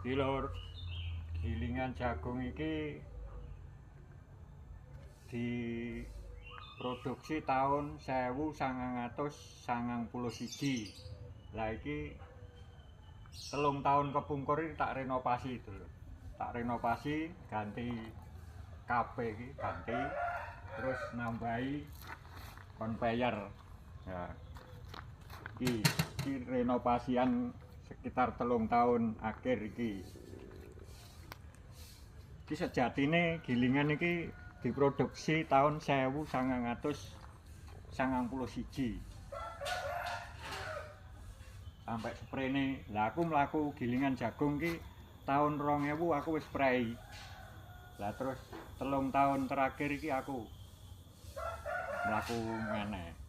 Iki lur, gilingan jagung iki diproduksi tahun 1991. Lah iki 3 tahun kepungkur iki tak renovasi itu lho. Tak renovasi, ganti kabeh iki, ganti terus nambahi konveyor. Ya. Iki renovasian sekitar 3 tahun akhir iki. Iki sejatine gilingan iki diproduksi tahun 1991. Sampai sprene. Lah aku mlaku gilingan jagung ki tahun 2000 aku wis spray. Lah terus 3 tahun terakhir iki aku mlaku meneh.